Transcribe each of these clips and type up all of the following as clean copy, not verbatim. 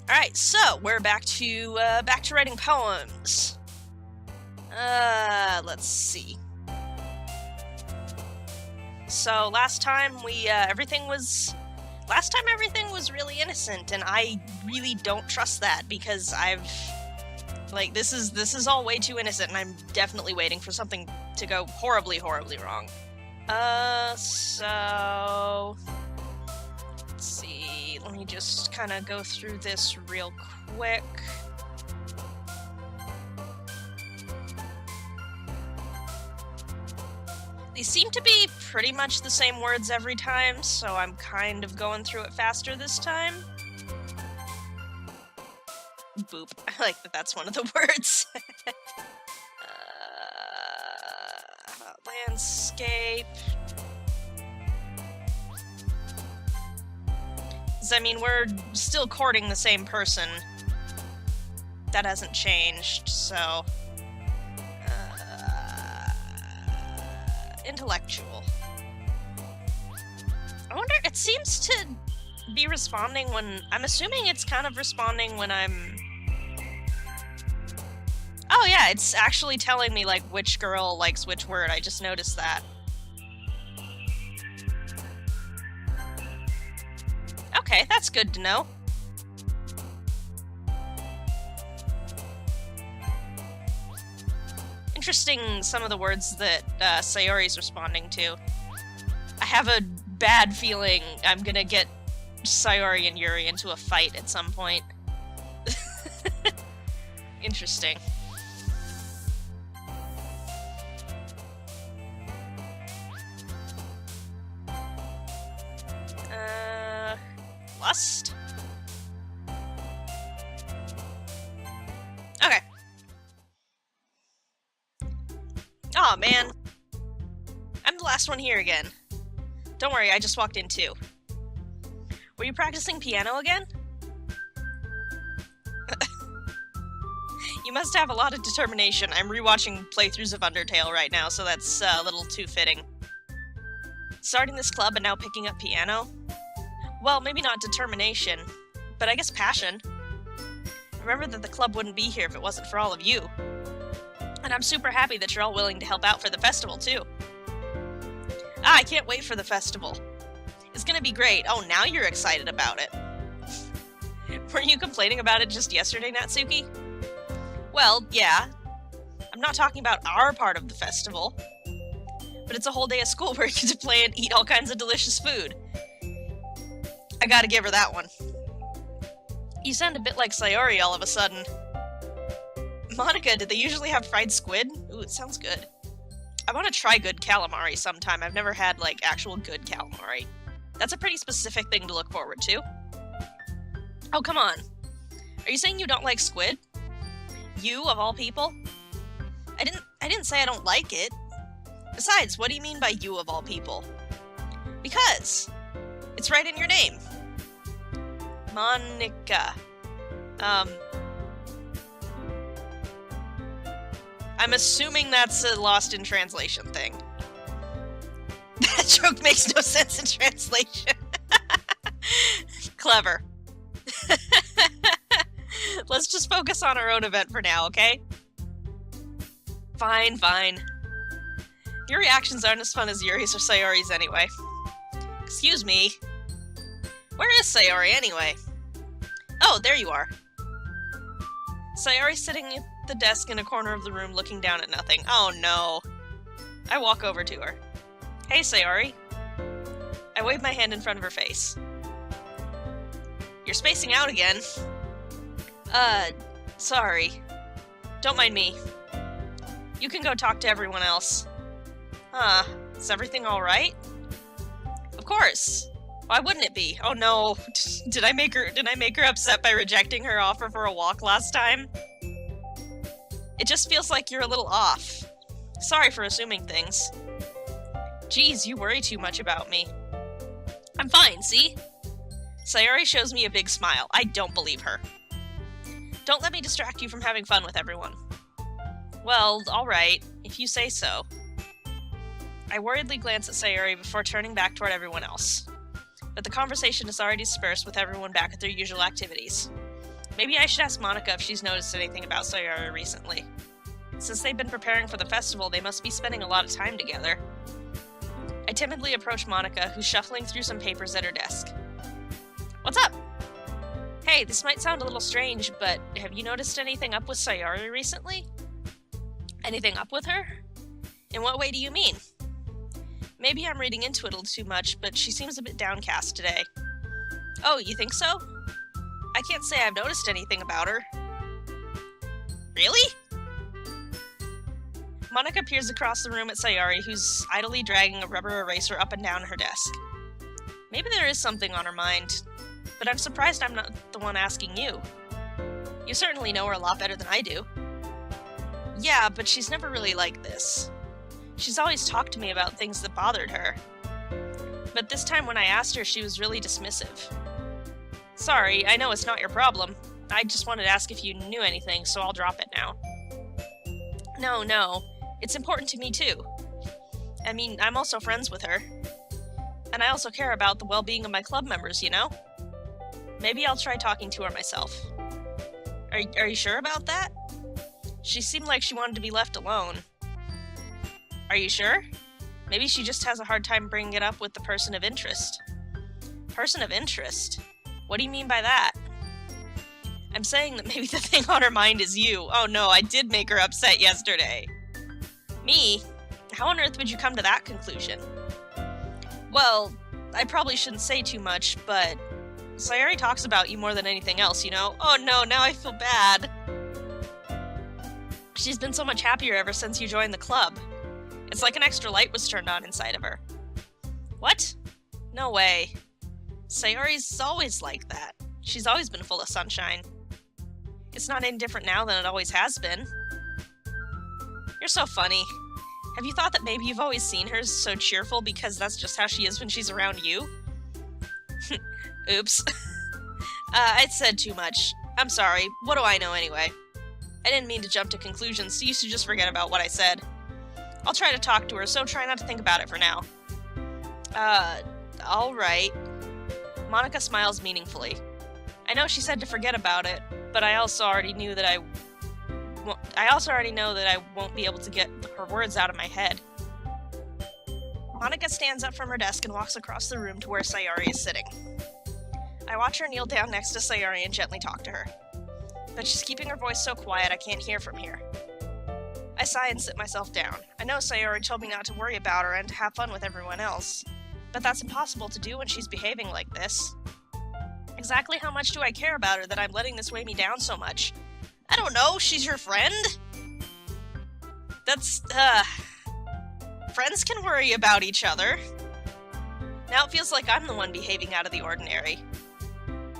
Alright, so we're back to writing poems. Let's see. So last time everything was really innocent, and I really don't trust that because this is all way too innocent, and I'm definitely waiting for something to go horribly, horribly wrong. So let's see. Let me just kind of go through this real quick. These seem to be pretty much the same words every time, so I'm kind of going through it faster this time. Boop. I like that that's one of the words. Landscape. I mean, we're still courting the same person. That hasn't changed, so... intellectual. I wonder, it seems to be responding when... I'm assuming it's kind of responding when I'm... Oh yeah, it's actually telling me, like, which girl likes which word. I just noticed that. Okay, that's good to know. Interesting, some of the words that Sayori's responding to. I have a bad feeling I'm gonna get Sayori and Yuri into a fight at some point. Interesting. Lust? Okay. Aw, man. I'm the last one here again. Don't worry, I just walked in too. Were you practicing piano again? You must have a lot of determination. I'm rewatching playthroughs of Undertale right now, so that's a little too fitting. Starting this club and now picking up piano? Well, maybe not determination, but I guess passion. Remember that the club wouldn't be here if it wasn't for all of you. And I'm super happy that you're all willing to help out for the festival, too. I can't wait for the festival. It's gonna be great. Oh, now you're excited about it. Weren't you complaining about it just yesterday, Natsuki? Well, yeah. I'm not talking about our part of the festival. But it's a whole day of school where you get to play and eat all kinds of delicious food. I gotta give her that one. You sound a bit like Sayori all of a sudden. Monica, did they usually have fried squid? Ooh, it sounds good. I want to try good calamari sometime. I've never had, like, actual good calamari. That's a pretty specific thing to look forward to. Oh, come on. Are you saying you don't like squid? You, of all people? I didn't say I don't like it. Besides, what do you mean by you, of all people? Because it's right in your name. Monica. I'm assuming that's a lost in translation thing. That joke makes no sense in translation. Clever. Let's just focus on our own event for now, okay? Fine, fine. Your reactions aren't as fun as Yuri's or Sayori's anyway. Excuse me. Where is Sayori anyway? Oh, there you are. Sayori's sitting at the desk in a corner of the room looking down at nothing. Oh no. I walk over to her. Hey, Sayori. I wave my hand in front of her face. You're spacing out again. Sorry. Don't mind me. You can go talk to everyone else. Huh. Is everything alright? Of course. Why wouldn't it be? Oh no. Did I make her upset by rejecting her offer for a walk last time? It just feels like you're a little off. Sorry for assuming things. Geez, you worry too much about me. I'm fine, see? Sayori shows me a big smile. I don't believe her. Don't let me distract you from having fun with everyone. Well, alright, if you say so. I worriedly glance at Sayori before turning back toward everyone else. But the conversation is already dispersed with everyone back at their usual activities. Maybe I should ask Monica if she's noticed anything about Sayori recently. Since they've been preparing for the festival, they must be spending a lot of time together. I timidly approach Monica, who's shuffling through some papers at her desk. What's up? Hey, this might sound a little strange, but have you noticed anything up with Sayori recently? Anything up with her? In what way do you mean? Maybe I'm reading into it a little too much, but she seems a bit downcast today. Oh, you think so? I can't say I've noticed anything about her. Really? Monica peers across the room at Sayori, who's idly dragging a rubber eraser up and down her desk. Maybe there is something on her mind, but I'm surprised I'm not the one asking you. You certainly know her a lot better than I do. Yeah, but she's never really like this. She's always talked to me about things that bothered her. But this time when I asked her, she was really dismissive. Sorry, I know it's not your problem. I just wanted to ask if you knew anything, so I'll drop it now. No. It's important to me too. I mean, I'm also friends with her. And I also care about the well-being of my club members, you know? Maybe I'll try talking to her myself. Are you sure about that? She seemed like she wanted to be left alone. Are you sure? Maybe she just has a hard time bringing it up with the person of interest. Person of interest? What do you mean by that? I'm saying that maybe the thing on her mind is you. Oh no, I did make her upset yesterday. Me? How on earth would you come to that conclusion? Well, I probably shouldn't say too much, but Sayori talks about you more than anything else, you know? Oh no, now I feel bad. She's been so much happier ever since you joined the club. It's like an extra light was turned on inside of her. What? No way. Sayori's always like that. She's always been full of sunshine. It's not any different now than it always has been. You're so funny. Have you thought that maybe you've always seen her so cheerful because that's just how she is when she's around you? Oops. I said too much. I'm sorry. What do I know anyway? I didn't mean to jump to conclusions, so you should just forget about what I said. I'll try to talk to her, so try not to think about it for now. Alright. Monica smiles meaningfully. I know she said to forget about it, but I also already know that I won't be able to get her words out of my head. Monica stands up from her desk and walks across the room to where Sayori is sitting. I watch her kneel down next to Sayori and gently talk to her. But she's keeping her voice so quiet I can't hear from here. I sigh and sit myself down. I know Sayori told me not to worry about her and to have fun with everyone else, but that's impossible to do when she's behaving like this. Exactly how much do I care about her that I'm letting this weigh me down so much? I don't know, she's your friend? That's, friends can worry about each other. Now it feels like I'm the one behaving out of the ordinary.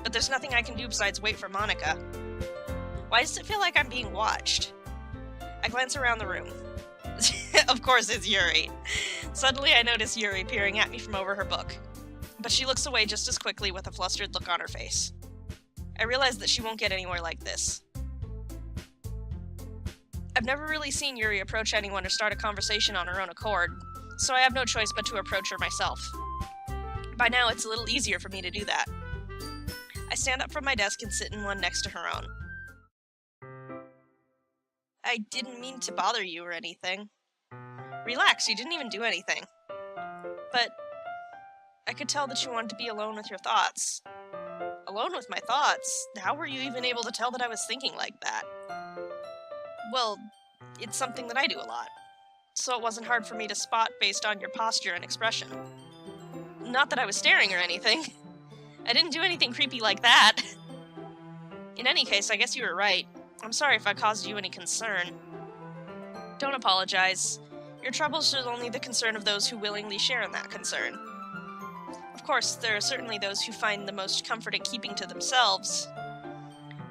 But there's nothing I can do besides wait for Monica. Why does it feel like I'm being watched? I glance around the room. Of course it's Yuri. Suddenly I notice Yuri peering at me from over her book. But she looks away just as quickly with a flustered look on her face. I realize that she won't get anywhere like this. I've never really seen Yuri approach anyone or start a conversation on her own accord, so I have no choice but to approach her myself. By now it's a little easier for me to do that. I stand up from my desk and sit in one next to her own. I didn't mean to bother you or anything. Relax, you didn't even do anything. But I could tell that you wanted to be alone with your thoughts. Alone with my thoughts? How were you even able to tell that I was thinking like that? Well, it's something that I do a lot, so it wasn't hard for me to spot based on your posture and expression. Not that I was staring or anything. I didn't do anything creepy like that. In any case, I guess you were right. I'm sorry if I caused you any concern. Don't apologize. Your troubles are only the concern of those who willingly share in that concern. Of course, there are certainly those who find the most comfort in keeping to themselves.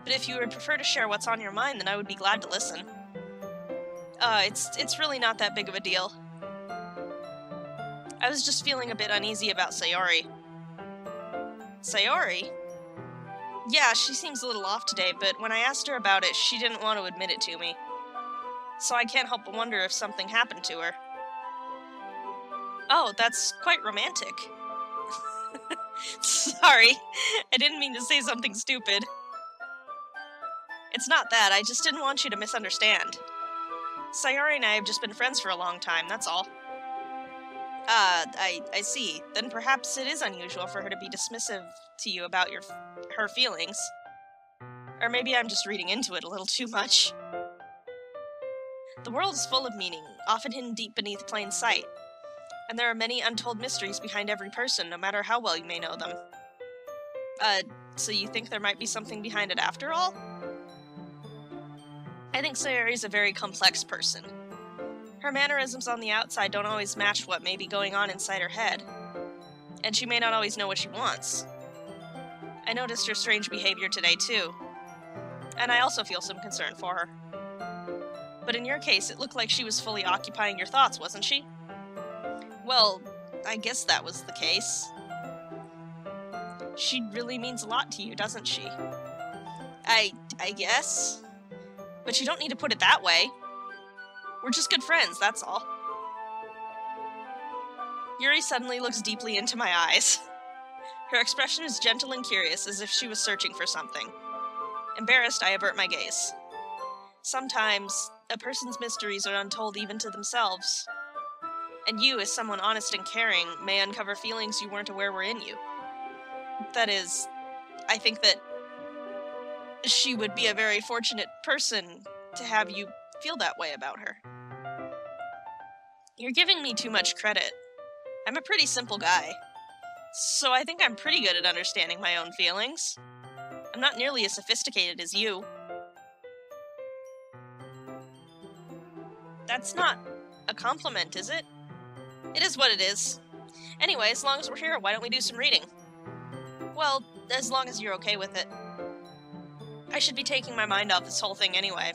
But if you would prefer to share what's on your mind, then I would be glad to listen. It's really not that big of a deal. I was just feeling a bit uneasy about Sayori. Sayori? Yeah, she seems a little off today, but when I asked her about it, she didn't want to admit it to me. So I can't help but wonder if something happened to her. Oh, that's quite romantic. Sorry, I didn't mean to say something stupid. It's not that, I just didn't want you to misunderstand. Sayori and I have just been friends for a long time, that's all. I see. Then perhaps it is unusual for her to be dismissive to you about her feelings. Or maybe I'm just reading into it a little too much. The world is full of meaning, often hidden deep beneath plain sight. And there are many untold mysteries behind every person, no matter how well you may know them. So you think there might be something behind it after all? I think Sayori's a very complex person. Her mannerisms on the outside don't always match what may be going on inside her head. And she may not always know what she wants. I noticed her strange behavior today, too. And I also feel some concern for her. But in your case, it looked like she was fully occupying your thoughts, wasn't she? Well, I guess that was the case. She really means a lot to you, doesn't she? I guess. But you don't need to put it that way. We're just good friends, that's all. Yuri suddenly looks deeply into my eyes. Her expression is gentle and curious, as if she was searching for something. Embarrassed, I avert my gaze. Sometimes, a person's mysteries are untold even to themselves. And you, as someone honest and caring, may uncover feelings you weren't aware were in you. That is, I think that she would be a very fortunate person to have you feel that way about her. You're giving me too much credit. I'm a pretty simple guy. So I think I'm pretty good at understanding my own feelings. I'm not nearly as sophisticated as you. That's not a compliment, is it? It is what it is. Anyway, as long as we're here, why don't we do some reading? Well, as long as you're okay with it. I should be taking my mind off this whole thing anyway.